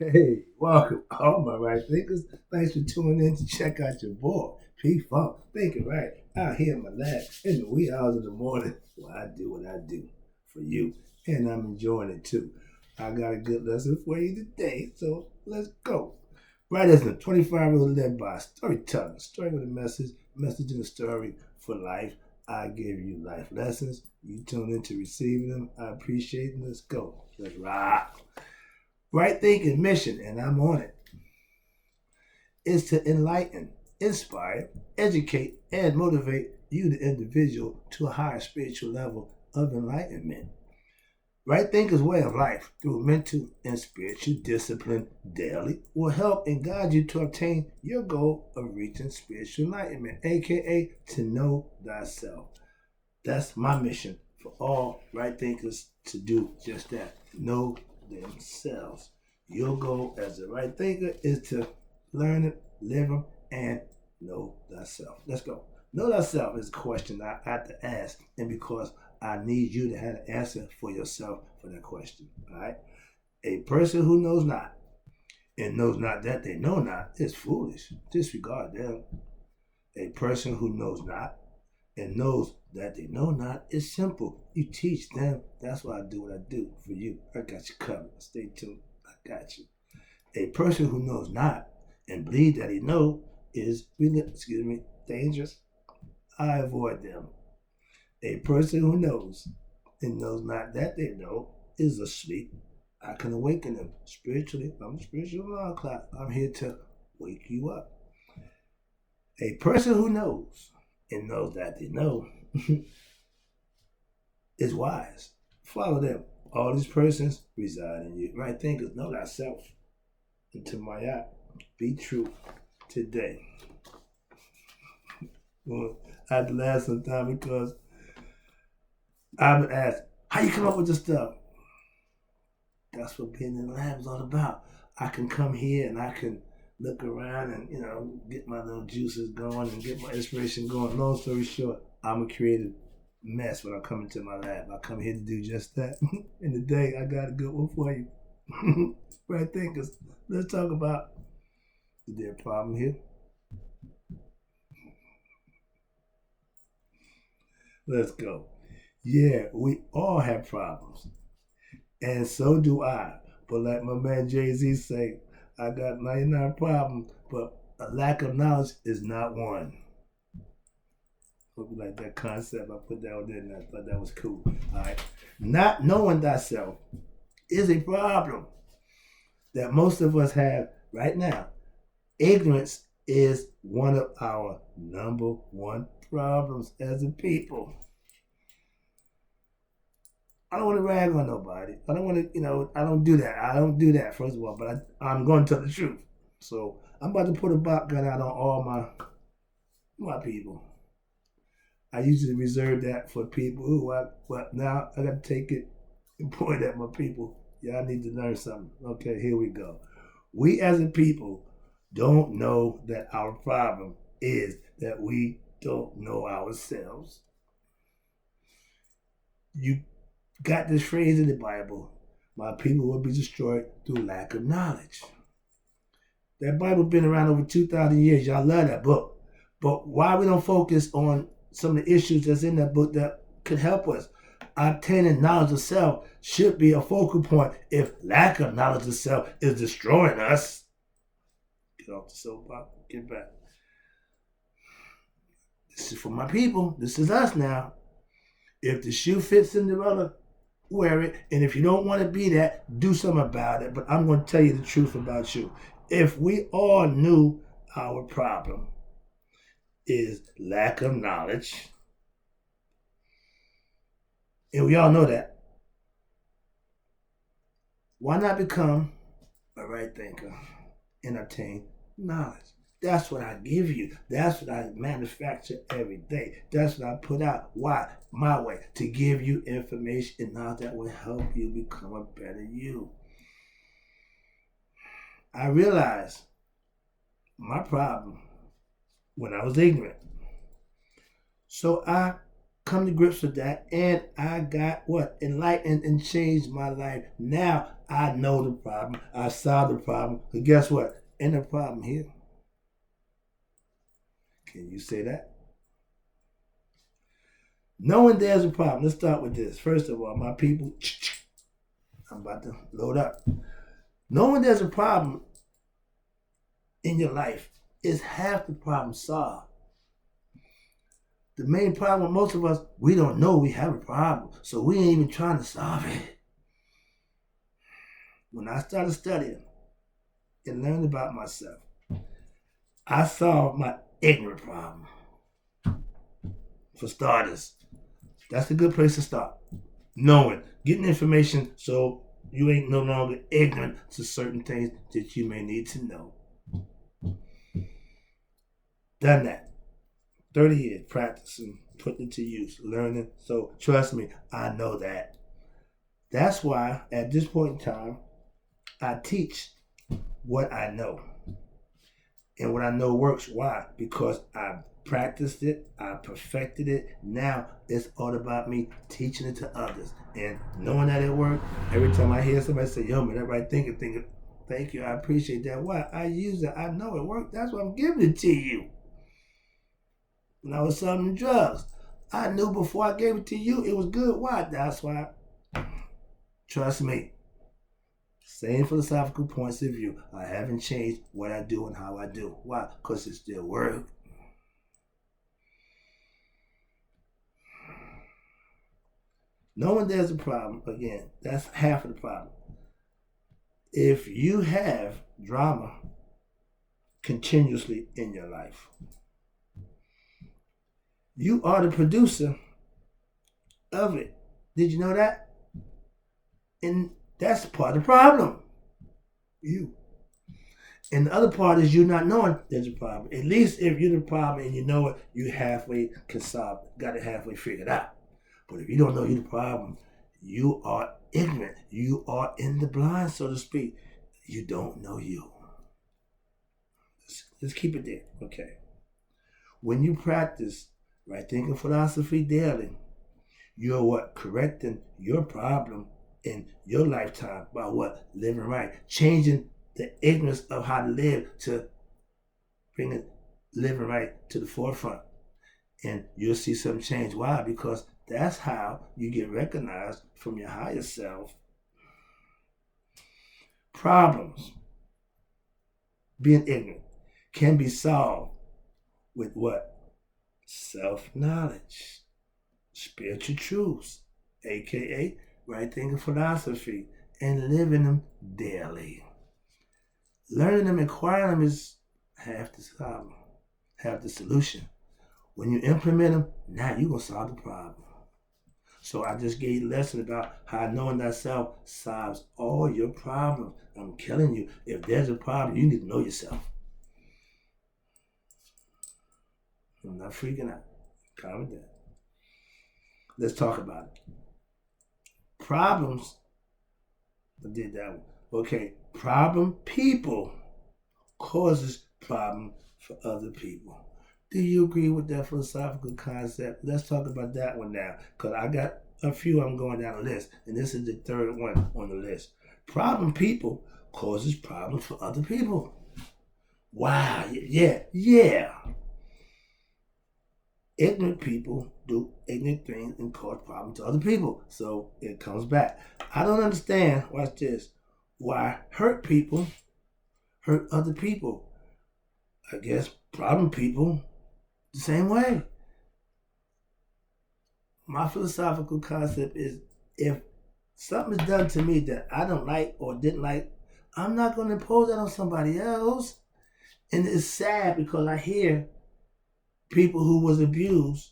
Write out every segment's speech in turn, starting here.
Hey, welcome, all my right thinkers. Thanks for tuning in to check out your boy, P Funk. Thinking right out here in my lab in the wee hours of the morning. Well, I do what I do for you, and I'm enjoying it too. I got a good lesson for you today, so let's go. Right as a 25 rules led by a storyteller, story with a message in a story for life. I give you life lessons. You tune into receiving them. I appreciate them. Let's go. Let's rock. Right thinking mission, and I'm on it, is to enlighten, inspire, educate, and motivate you, the individual, to a higher spiritual level of enlightenment. Right thinking's way of life through mental and spiritual discipline daily will help and guide you to obtain your goal of reaching spiritual enlightenment, aka to know thyself. That's my mission for all right thinkers to do just that. Know themselves. Your goal as a right thinker is to learn it, live them, and know thyself. Let's go. Know thyself is a question I have to ask, and because I need you to have an answer for yourself for that question. All right. A person who knows not and knows not that they know not is foolish. Disregard them. A person who knows not and knows that they know not is simple. You teach them. That's why I do what I do for you. I got you covered. Stay tuned. I got you. A person who knows not and believes that he know is dangerous. I avoid them. A person who knows and knows not that they know is asleep. I can awaken them spiritually. I'm a spiritual alarm clock. I'm here to wake you up. A person who knows and knows that they know is wise. Follow them. All these persons reside in you. Right thinkers, know thyself. And to my eye, be true today. Well, I had to laugh sometime because I've been asked, how you come up with this stuff? That's what being in the lab is all about. I can come here and I can look around and, get my little juices going and get my inspiration going. Long story short, I'm a creative mess when I come into my lab. I come here to do just that. And today I got a good one for you. Right thinkers, let's talk about, is there a problem here? Let's go. Yeah, we all have problems. And so do I. But like my man Jay-Z say, I got 99 problems, but a lack of knowledge is not one. Hope you like that concept. I put that one in there. I thought that was cool. All right. Not knowing thyself is a problem that most of us have right now. Ignorance is one of our number one problems as a people. I don't want to rag on nobody. I don't want to, I don't do that. I don't do that, first of all, but I'm going to tell the truth. So I'm about to put a bot gun out on all my people. I usually reserve that for people who but now I got to take it and point at my people. Y'all need to learn something. Okay, here we go. We as a people don't know that our problem is that we don't know ourselves. You got this phrase in the Bible, my people will be destroyed through lack of knowledge. That Bible been around over 2,000 years. Y'all love that book. But why we don't focus on some of the issues that's in that book that could help us? Obtaining knowledge of self should be a focal point if lack of knowledge of self is destroying us. Get off the soapbox. Get back. This is for my people. This is us now. If the shoe fits Cinderella, wear it. And if you don't want to be that, do something about it. But I'm going to tell you the truth about you. If we all knew our problem is lack of knowledge, and we all know that, why not become a right thinker and obtain knowledge? That's what I give you. That's what I manufacture every day. That's what I put out. Why? My way. To give you information and knowledge that will help you become a better you. I realized my problem when I was ignorant. So I come to grips with that, and I got what? Enlightened and changed my life. Now I know the problem. I solved the problem. But guess what? Ain't a problem here. Can you say that? Knowing there's a problem. Let's start with this. First of all, my people, I'm about to load up. Knowing there's a problem in your life is half the problem solved. The main problem with most of us, we don't know we have a problem, so we ain't even trying to solve it. When I started studying and learning about myself, I solved my ignorant problem. For starters, that's a good place to start. Knowing, getting information so you ain't no longer ignorant to certain things that you may need to know. Done that. 30 years practicing, putting it to use, learning. So trust me, I know that. That's why at this point in time, I teach what I know. And what I know works. Why? Because I practiced it, I perfected it. Now it's all about me teaching it to others. And knowing that it worked, every time I hear somebody say, yo, man, that right thinking, thank you, I appreciate that. Why? I use it, I know it worked. That's why I'm giving it to you. When I was selling drugs, I knew before I gave it to you, it was good. Why? That's why. Trust me. Same philosophical points of view. I haven't changed what I do and how I do. Why? Because it still works. Knowing there's a problem, again, that's half of the problem. If you have drama continuously in your life, you are the producer of it. Did you know that? And that's part of the problem. You. And the other part is you not knowing there's a problem. At least if you're the problem and you know it, you halfway can solve it. Got it halfway figured out. But if you don't know you're the problem, you are ignorant. You are in the blind, so to speak. You don't know you. Let's keep it there. Okay. When you practice right thinking philosophy daily, you're what? Correcting your problem in your lifetime by what? Living right. Changing the ignorance of how to live to bringing living right to the forefront. And you'll see some change. Why? Because that's how you get recognized from your higher self. Problems, being ignorant, can be solved with what? Self-knowledge, spiritual truths, aka right thinking philosophy, and living them daily. Learning them, acquiring them is half the problem, half the solution. When you implement them, now you're going to solve the problem. So I just gave you a lesson about how knowing thyself solves all your problems. I'm telling you, if there's a problem, you need to know yourself. I'm not freaking out. Calm down. Let's talk about it. Problems. I did that one. Okay. Problem people causes problem for other people. Do you agree with that philosophical concept? Let's talk about that one now, because I got a few I'm going down the list, and this is the third one on the list. Problem people causes problems for other people. Wow, yeah. Ignorant people do ignorant things and cause problems to other people. So it comes back. I don't understand, watch this, why hurt people hurt other people. I guess problem people the same way. My philosophical concept is if something is done to me that I don't like or didn't like, I'm not going to impose that on somebody else. And it's sad because I hear people who was abused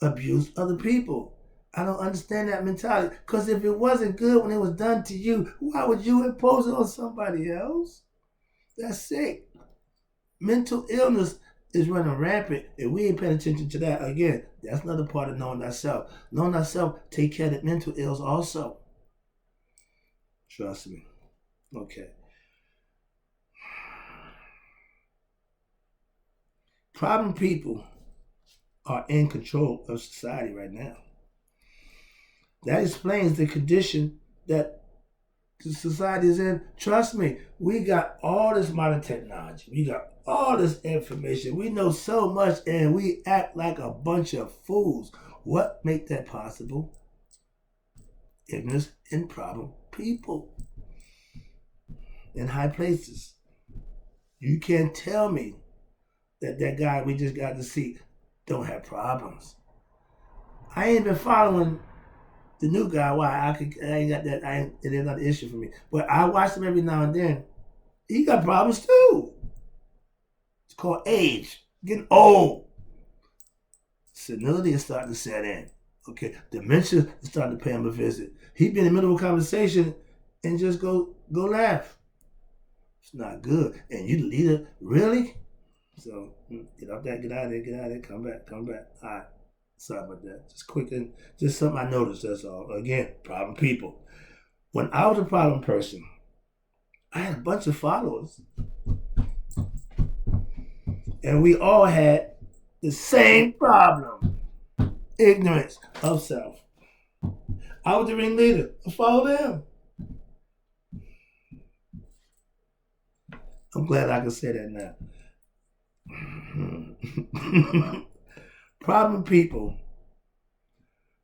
abuse other people. I don't understand that mentality. Because if it wasn't good when it was done to you, why would you impose it on somebody else? That's sick. Mental illness is running rampant, and we ain't paying attention to that. Again, that's another part of knowing thyself. Knowing thyself, take care of the mental ills also. Trust me. Okay. Problem people are in control of society right now. That explains the condition that the society is in. Trust me, we got all this modern technology. We got all this information. We know so much and we act like a bunch of fools. What make that possible? Ignorance and problem people in high places. You can't tell me that guy we just got to see don't have problems. I ain't been following the new guy. Why? I ain't got that. It is not an issue for me. But I watch him every now and then. He got problems too. It's called age, getting old. Senility is starting to set in. Okay, dementia is starting to pay him a visit. He be in the middle of a conversation and just go laugh. It's not good. And you the leader, really? So get out there, get out of there, come back. All right. Sorry about that. Just quick and just something I noticed, that's all. Again, problem people. When I was a problem person, I had a bunch of followers. And we all had the same problem. Ignorance of self. I was the ringleader. I followed him. I'm glad I can say that now. Problem people.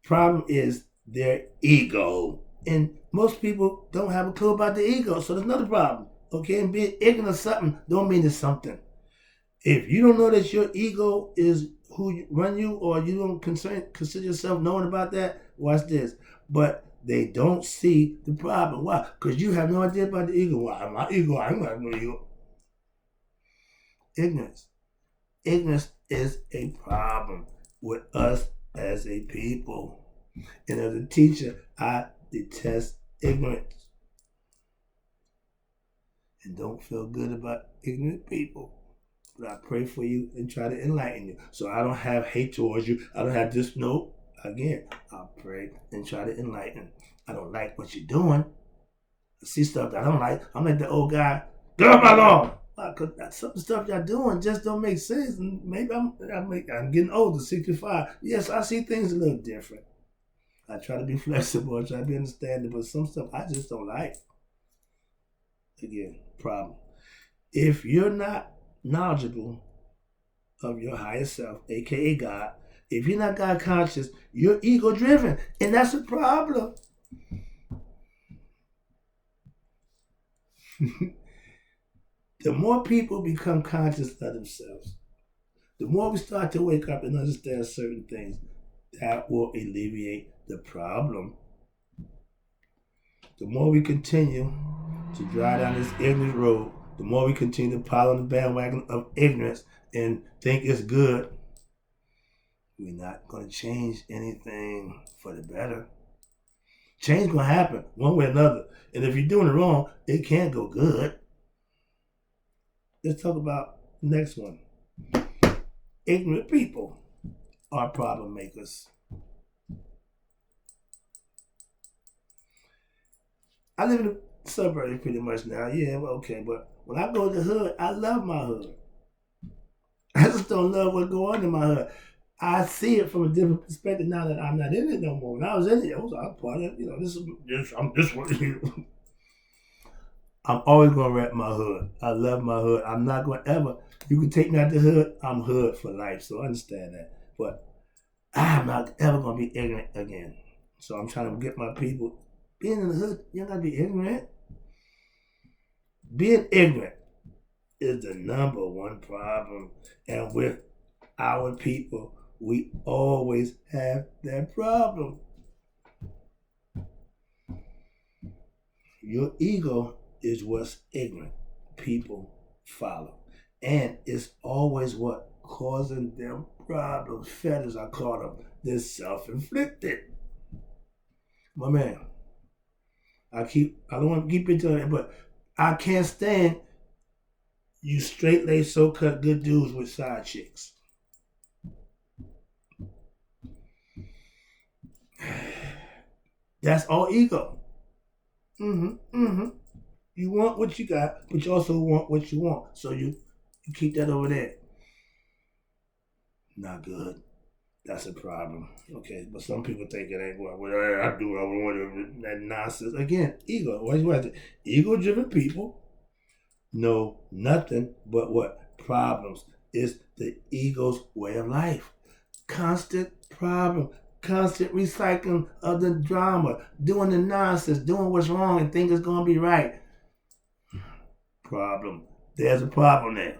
Problem is their ego. And most people don't have a clue about the ego, so there's another problem. Okay, and being ignorant of something don't mean it's something. If you don't know that your ego is who run you, or you don't consider yourself knowing about that, watch this. But they don't see the problem. Why? Because you have no idea about the ego. Why? My ego, I'm not no ego. Ignorance. Ignorance is a problem with us as a people. And as a teacher, I detest ignorance. And don't feel good about ignorant people. But I pray for you and try to enlighten you. So I don't have hate towards you. I don't have this. No. Again, I pray and try to enlighten. I don't like what you're doing. I see stuff that I don't like. I'm like the old guy. Get off my lawn. Because some stuff y'all doing just don't make sense. And maybe I'm getting older, 65. Yes, I see things a little different. I try to be flexible. I try to be understanding. But some stuff I just don't like. Again, problem. If you're not knowledgeable of your higher self, aka God, if you're not God conscious, you're ego driven, and that's a problem. The more people become conscious of themselves, the more we start to wake up and understand certain things, that will alleviate the problem. The more we continue to drive down this ignorant road, the more we continue to pile on the bandwagon of ignorance and think it's good, we're not going to change anything for the better. Change going to happen one way or another. And if you're doing it wrong, it can't go good. Let's talk about the next one. Ignorant people are problem makers. I live in the suburbs pretty much now. Yeah, okay, but when I go to the hood, I love my hood. I just don't love what's going on in my hood. I see it from a different perspective now that I'm not in it no more. When I was in it, I was part of it. I'm this one. I'm always going to rep my hood. I love my hood. I'm not going to ever. You can take me out the hood, I'm hood for life. So I understand that. But I'm not ever going to be ignorant again. So I'm trying to get my people. Being in the hood, you don't got to be ignorant. Being ignorant is the number one problem. And with our people, we always have that problem. Your ego is what's ignorant people follow. And it's always what causing them problems. Fetters, I call them. They're self-inflicted. My man, I don't want to keep into it, but I can't stand you straight-laced, so-cut good dudes with side chicks. That's all ego. You want what you got, but you also want what you want. So you keep that over there. Not good. That's a problem. Okay, but some people think it ain't going. Well, I do. I want that nonsense again. Ego. What is it? Ego-driven people know nothing but what problems is the ego's way of life. Constant problem, constant recycling of the drama, doing the nonsense, doing what's wrong, and think it's gonna be right. Problem. There's a problem there.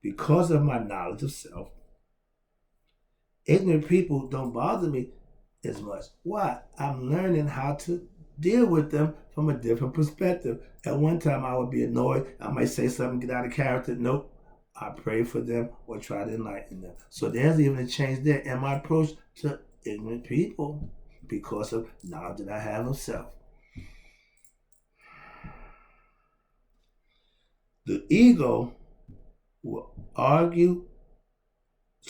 Because of my knowledge of self, ignorant people don't bother me as much. Why? I'm learning how to deal with them from a different perspective. At one time, I would be annoyed. I might say something, get out of character. Nope. I pray for them or try to enlighten them. So there's even a change there in my approach to ignorant people because of knowledge that I have of self. The ego will argue,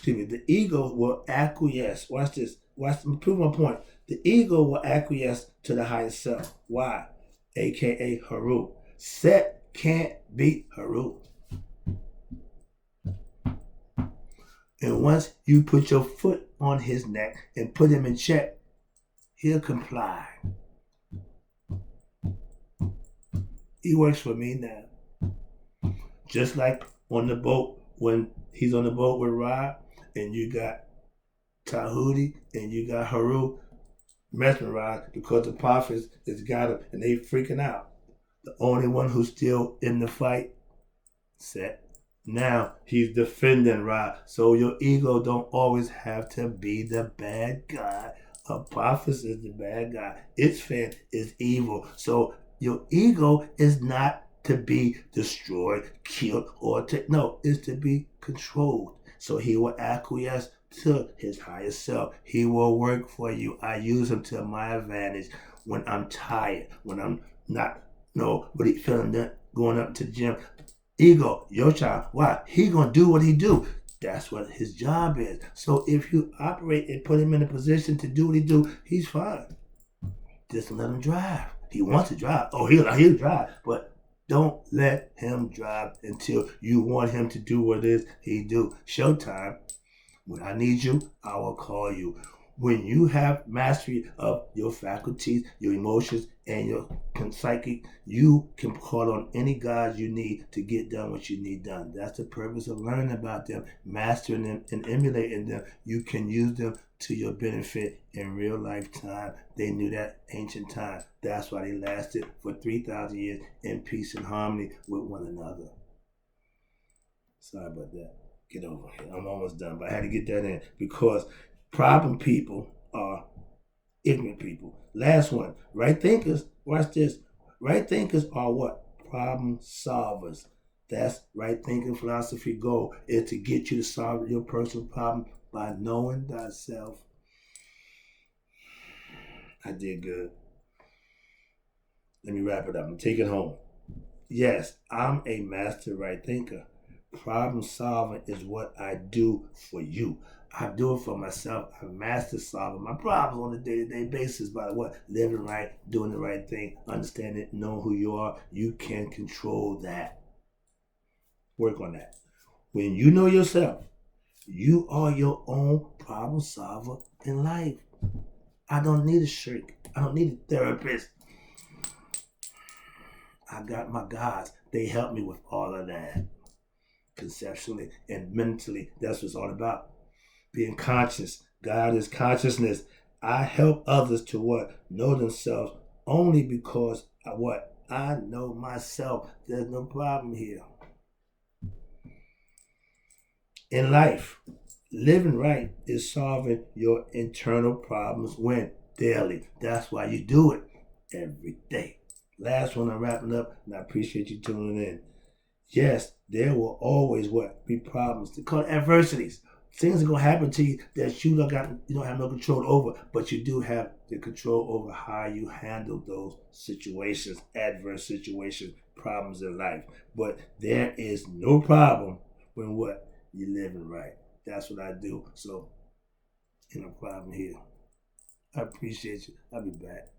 the ego will acquiesce. Watch this. Prove my point. The ego will acquiesce to the higher self. Why? AKA Haru. Set can't beat Haru. And once you put your foot on his neck and put him in check, he'll comply. He works for me now. Just like on the boat, when he's on the boat with Rob, and you got Tahuti and you got Haru mesmerized because the prophets has got him and they freaking out. The only one who's still in the fight, Set. Now he's defending Ra. So your ego don't always have to be the bad guy. Apophis is the bad guy. Its fan is evil. So your ego is not to be destroyed, killed, or it's to be controlled. So he will acquiesce to his higher self. He will work for you. I use him to my advantage when I'm tired, when I'm not really feeling that going up to the gym. Ego, your child, why? He gonna do what he do. That's what his job is. So if you operate and put him in a position to do what he do, he's fine. Just let him drive. He wants to drive. Oh, he'll drive. But don't let him drive until you want him to do what it is he do. Showtime. When I need you, I will call you. When you have mastery of your faculties, your emotions, and your psychic, you can call on any gods you need to get done what you need done. That's the purpose of learning about them, mastering them, and emulating them. You can use them to your benefit in real lifetime. They knew that ancient time. That's why they lasted for 3,000 years in peace and harmony with one another. Sorry about that. Get over it. I'm almost done, but I had to get that in because problem people are ignorant people. Last one. Right thinkers, watch this. Right thinkers are what? Problem solvers. That's right thinking philosophy goal, is to get you to solve your personal problem by knowing thyself. I did good. Let me wrap it up and take it home. Yes, I'm a master right thinker. Problem solving is what I do for you. I do it for myself. I master solving my problems on a day-to-day basis by what? Living right, doing the right thing, understanding, knowing who you are. You can control that. Work on that. When you know yourself, you are your own problem solver in life. I don't need a shrink. I don't need a therapist. I got my guys. They help me with all of that. Conceptually and mentally, that's what it's all about. Being conscious. God is consciousness. I help others to what? Know themselves only because I know myself. There's no problem here. In life, living right is solving your internal problems when? Daily. That's why you do it every day. Last one, I'm wrapping up, and I appreciate you tuning in. Yes, there will always be problems. They're called adversities. Things are gonna happen to you that you don't have no control over, but you do have the control over how you handle those situations, adverse situations, problems in life. But there is no problem when you're living right. That's what I do. So, no problem here. I appreciate you. I'll be back.